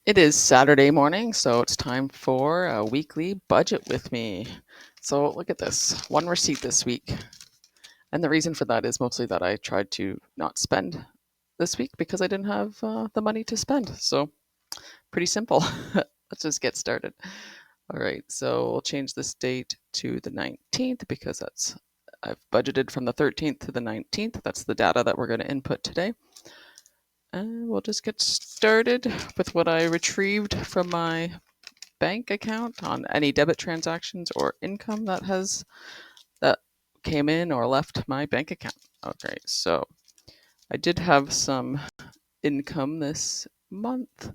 It is Saturday morning, so it's time for a weekly budget with me. So look at this, one receipt this week. And the reason for that is mostly that I tried to not spend this week because I didn't have the money to spend. So pretty simple. Let's just get started. All right, so we'll change this date to the 19th because I've budgeted from the 13th to the 19th. That's the data that we're going to input today. And we'll just get started with what I retrieved from my bank account on any debit transactions or income that came in or left my bank account. Okay, so I did have some income this month,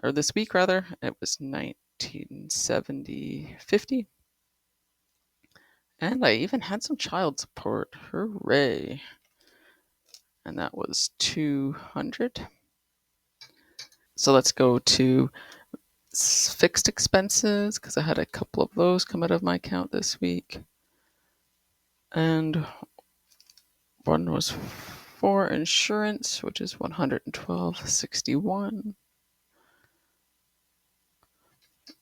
or this week rather. It was 1970.50, and I even had some child support. Hooray! And that was 200. So let's go to fixed expenses because I had a couple of those come out of my account this week. And one was for insurance, which is $112.61.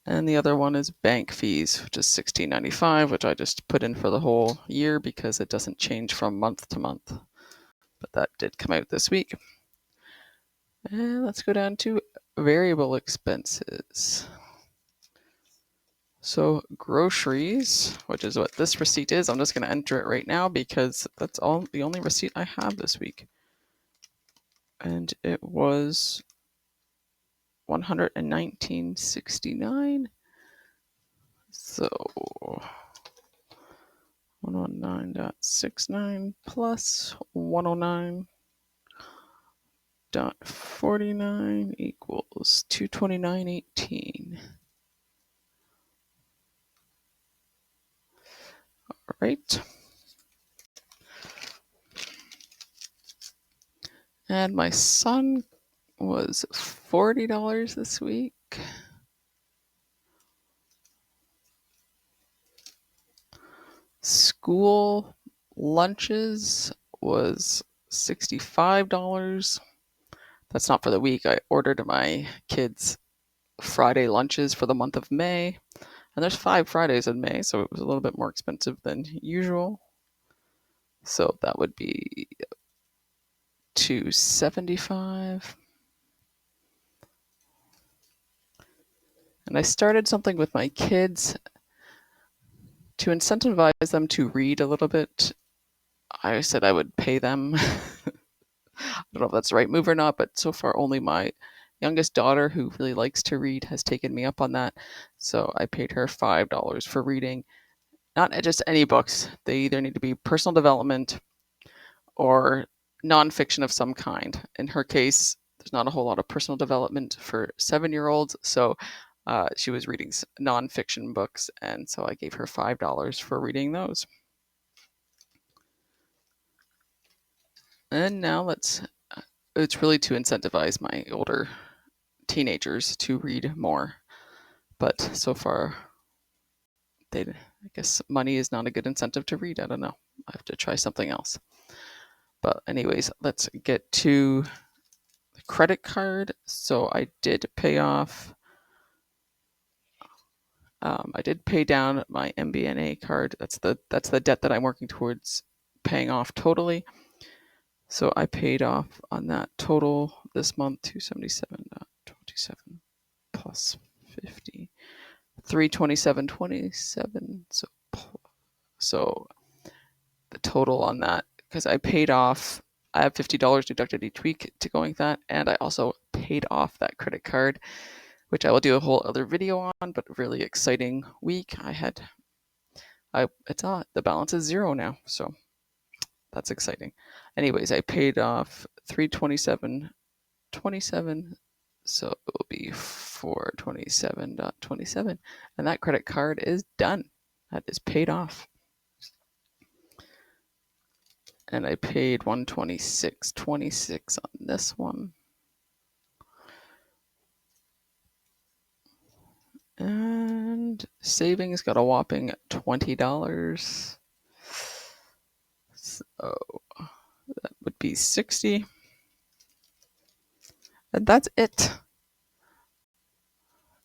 And the other one is bank fees, which is $16.95, which I just put in for the whole year because it doesn't change from month to month. But that did come out this week. And let's go down to variable expenses. So groceries, which is what this receipt is, I'm just going to enter it right now because that's the only receipt I have this week. And it was $119.69. So 119.69 plus 109.49 equals 229.18. All right. And my son was $40 this week. School lunches was $65. That's not for the week. I ordered my kids Friday lunches for the month of May. And there's 5 Fridays in May, so it was a little bit more expensive than usual. So that would be $275. And I started something with my kids to incentivize them to read a little bit. I said I would pay them. I don't know if that's the right move or not, but so far only my youngest daughter, who really likes to read, has taken me up on that. So I paid her $5 for reading. Not just any books. They either need to be personal development or nonfiction of some kind. In her case, there's not a whole lot of personal development for 7-year-olds, so she was reading nonfiction books, and so I gave her $5 for reading those. And now it's really to incentivize my older teenagers to read more. But so far, I guess money is not a good incentive to read. I don't know. I have to try something else. But anyways, let's get to the credit card. So I did pay off. I did pay down my MBNA card. That's the debt that I'm working towards paying off totally. So I paid off on that total this month 277.27 plus 50, 327.27. So the total on that, because I paid off, I have $50 deducted each week to going with that, and I also paid off that credit card, which I will do a whole other video on. But really exciting week. The balance is 0 now, so that's exciting. Anyways, I paid off 327.27, so it will be 427.27, and that credit card is done. That is paid off. And I paid 126.26 on this one. And savings got a whopping $20. So that would be 60. And that's it.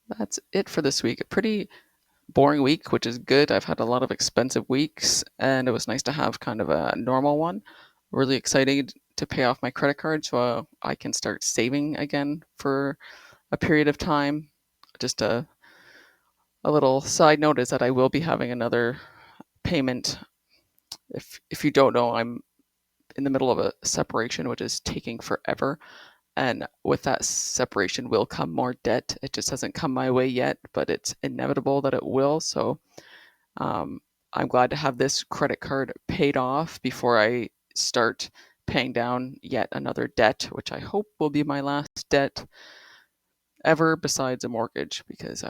that's it for this week. A pretty boring week, which is good. I've had a lot of expensive weeks, and it was nice to have kind of a normal one. Really excited to pay off my credit card so I can start saving again for a period of time. Just a little side note is that I will be having another payment. If you don't know, I'm in the middle of a separation, which is taking forever. And with that separation will come more debt. It just hasn't come my way yet, but it's inevitable that it will. So um, I'm glad to have this credit card paid off before I start paying down yet another debt, which I hope will be my last debt ever besides a mortgage, because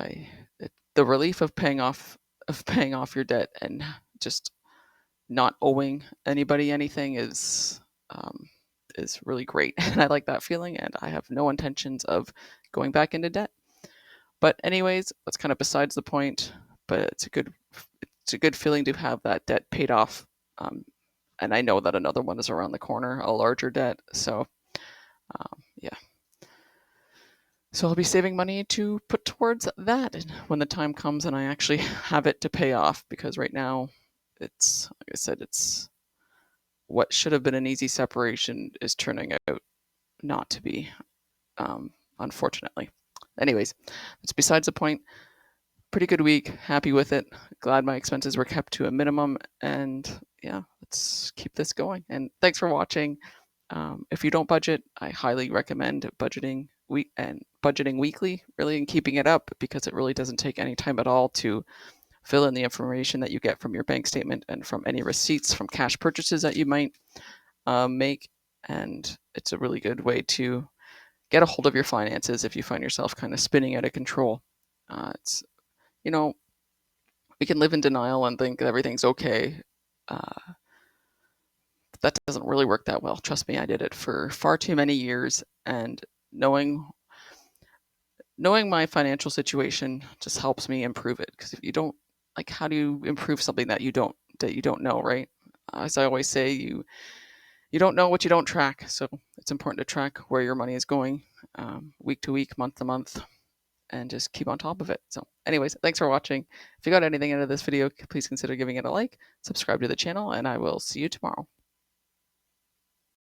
the relief of paying off your debt and just not owing anybody anything um, is really great, and I like that feeling, and I have no intentions of going back into debt. But anyways, that's kind of besides the point. But it's a good feeling to have that debt paid off, and I know that another one is around the corner, a larger debt. So yeah, so I'll be saving money to put towards that when the time comes and I actually have it to pay off. Because right now, it's like I said, it's what should have been an easy separation is turning out not to be, unfortunately. Anyways, it's besides the point. Pretty good week. Happy with it. Glad my expenses were kept to a minimum. And yeah, let's keep this going. And thanks for watching. If you don't budget, I highly recommend budgeting weekly, really, and keeping it up, because it really doesn't take any time at all to fill in the information that you get from your bank statement and from any receipts from cash purchases that you might make. And it's a really good way to get a hold of your finances if you find yourself kind of spinning out of control. It's you know we can live in denial and think everything's okay. Uh, that doesn't really work that well. Trust me, I did it for far too many years, and knowing knowing my financial situation just helps me improve it. Because if you don't, like, how do you improve something that you don't know, right? As I always say, you don't know what you don't track. So it's important to track where your money is going, week to week, month to month, and just keep on top of it. So anyways, thanks for watching. If you got anything out of this video, please consider giving it a like, subscribe to the channel, and I will see you tomorrow.